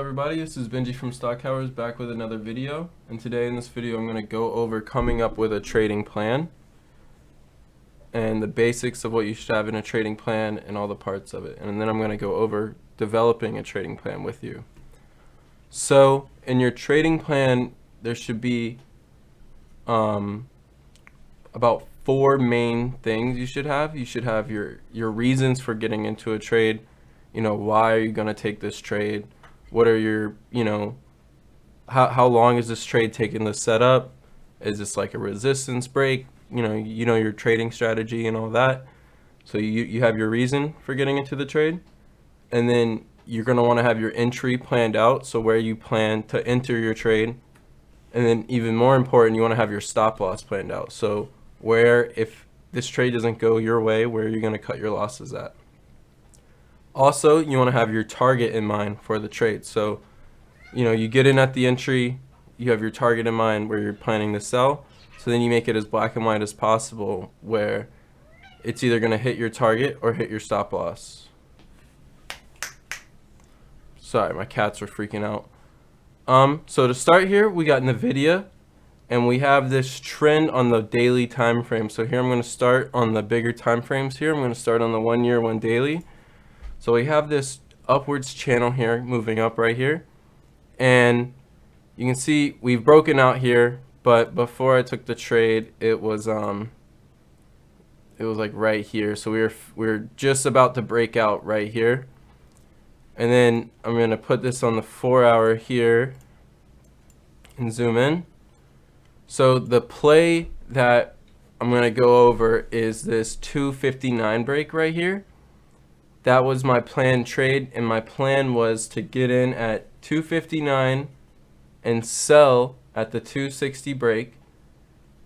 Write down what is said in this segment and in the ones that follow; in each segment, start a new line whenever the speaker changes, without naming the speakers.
everybody, this is Benji from Stock Hours back with another video, and today in this video I'm going to go over coming up with a trading plan and the basics of what you should have in a trading plan and all the parts of it, and then I'm going to go over developing a trading plan with you. So in your trading plan there should be about 4 main things you should have. You should have your reasons for getting into a trade. You know, why are you going to take this trade? What are your, how long is this trade taking to set up? Is this like a resistance break? You know your trading strategy and all that. So you have your reason for getting into the trade. And then you're going to want to have your entry planned out, so where you plan to enter your trade. And then even more important, you want to have your stop loss planned out. So where, if this trade doesn't go your way, where you're going to cut your losses at. Also, you want to have your target in mind for the trade. So, you get in at the entry, you have your target in mind where you're planning to sell. So then you make it as black and white as possible, where it's either going to hit your target or hit your stop loss. Sorry, my cats are freaking out. So to start here, we got NVIDIA, and we have this trend on the daily time frame. So here I'm going to start on the bigger time frames here. I'm going to start on the 1 year, 1 daily. So we have this upwards channel here moving up right here, and you can see we've broken out here, but before I took the trade it was like right here. So we were just about to break out right here, and then I'm going to put this on the 4-hour here and zoom in. So the play that I'm going to go over is this 259 break right here. That was my planned trade, and my plan was to get in at 259 and sell at the 260 break,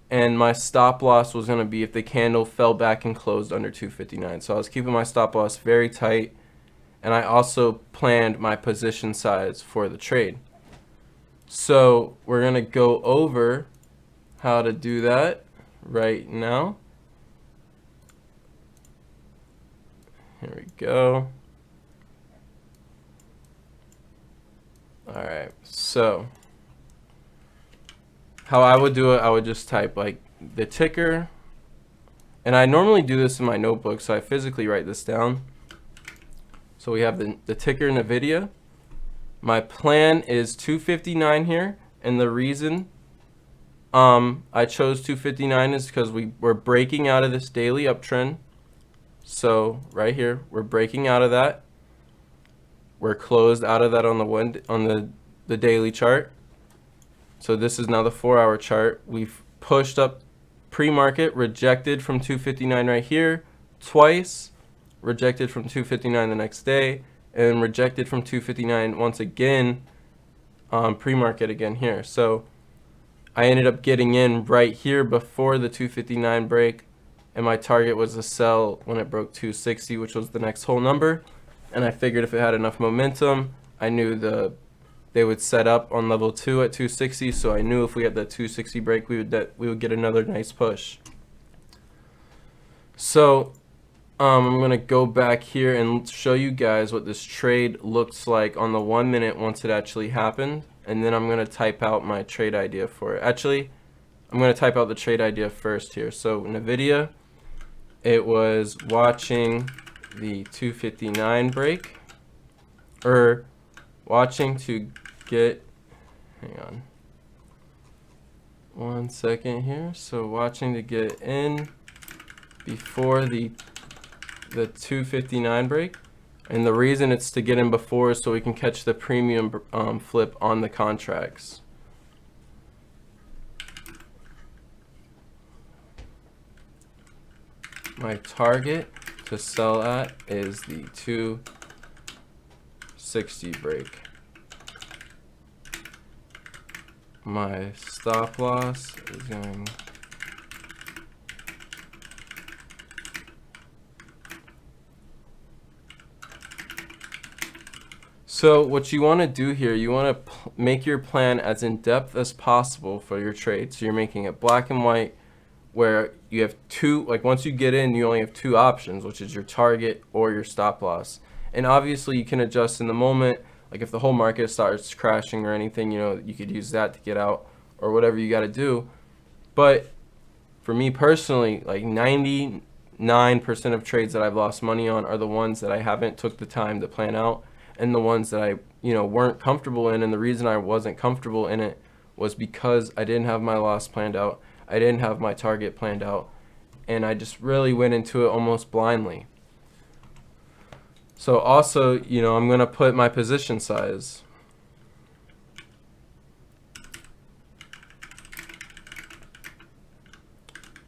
and my stop loss was going to be if the candle fell back and closed under 259. So I was keeping my stop loss very tight, and I also planned my position size for the trade. So we're going to go over how to do that right now. Here we go. Alright, so how I would do it, I would just type like the ticker, and I normally do this in my notebook, so I physically write this down. So we have the ticker NVIDIA. My plan is 259 here, and the reason I chose 259 is because we're breaking out of this daily uptrend. So right here, we're breaking out of that. We're closed out of that on the daily chart. So this is now the 4-hour chart. We've pushed up pre-market, rejected from 259 right here twice, rejected from 259 the next day, and rejected from 259 once again pre-market again here. So I ended up getting in right here before the 259 break, and my target was to sell when it broke 260, which was the next whole number. And I figured if it had enough momentum, I knew they would set up on level 2 at 260. So I knew if we had that 260 break, we would get another nice push. So I'm gonna go back here and show you guys what this trade looks like on the 1 minute once it actually happened, and then I'm gonna type out my trade idea for it. Actually, I'm gonna type out the trade idea first here. So NVIDIA, it was watching the 259 break, or watching to get, hang on 1 second here. So watching to get in before the 259 break, and the reason it's to get in before is so we can catch the premium flip on the contracts. My target to sell at is the 260 break. My stop loss is going So what you want to do here, you want to make your plan as in depth as possible for your trade. So you're making it black and white, where you have two, like once you get in, you only have two options, which is your target or your stop loss. And obviously you can adjust in the moment, Like if the whole market starts crashing or anything, you know, you could use that to get out or whatever you got to do. But for me personally, like 99% of trades that I've lost money on are the ones that I haven't took the time to plan out, and the ones that I, you know, weren't comfortable in. And the reason I wasn't comfortable in it was because I didn't have my loss planned out. I didn't have my target planned out, and I just really went into it almost blindly. So also, you know, I'm going to put my position size.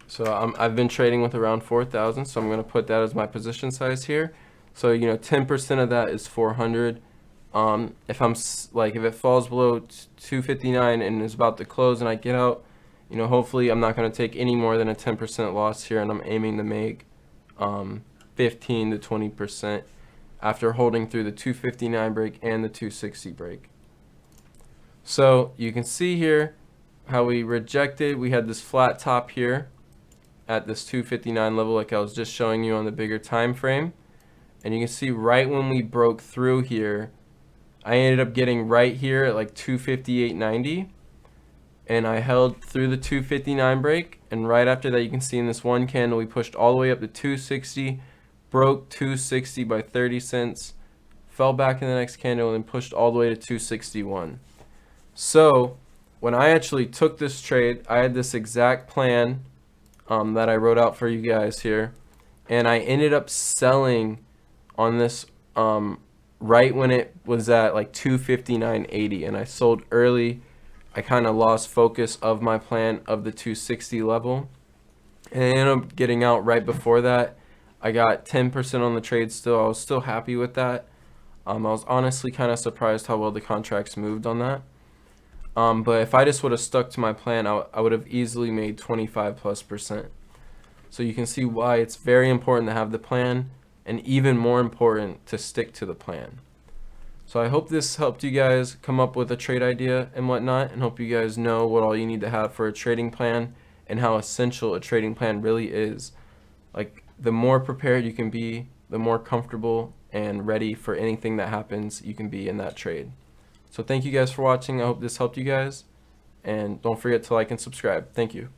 So I've been trading with around 4,000, so I'm going to put that as my position size here. So, you know, 10% of that is 400. If it falls below 259 and is about to close and I get out, you know, hopefully I'm not going to take any more than a 10% loss here, and I'm aiming to make 15 to 20% after holding through the 259 break and the 260 break. So you can see here how we rejected. We had this flat top here at this 259 level, like I was just showing you on the bigger time frame. And you can see right when we broke through here, I ended up getting right here at like 258.90, and I held through the 259 break, and right after that you can see in this one candle we pushed all the way up to 260, broke 260 by 30 cents, fell back in the next candle, and then pushed all the way to 261. So when I actually took this trade, I had this exact plan that I wrote out for you guys here, and I ended up selling on this right when it was at like 259.80, and I sold early. I kind of lost focus of my plan of the 260 level, and I ended up getting out right before that. I got 10% on the trade still. I was still happy with that. I was honestly kind of surprised how well the contracts moved on that. But if I just would have stuck to my plan, I would have easily made 25+%. So you can see why it's very important to have the plan, and even more important to stick to the plan. So I hope this helped you guys come up with a trade idea and whatnot, and hope you guys know what all you need to have for a trading plan and how essential a trading plan really is. Like, the more prepared you can be, the more comfortable and ready for anything that happens you can be in that trade. So thank you guys for watching. I hope this helped you guys, and don't forget to like and subscribe. Thank you.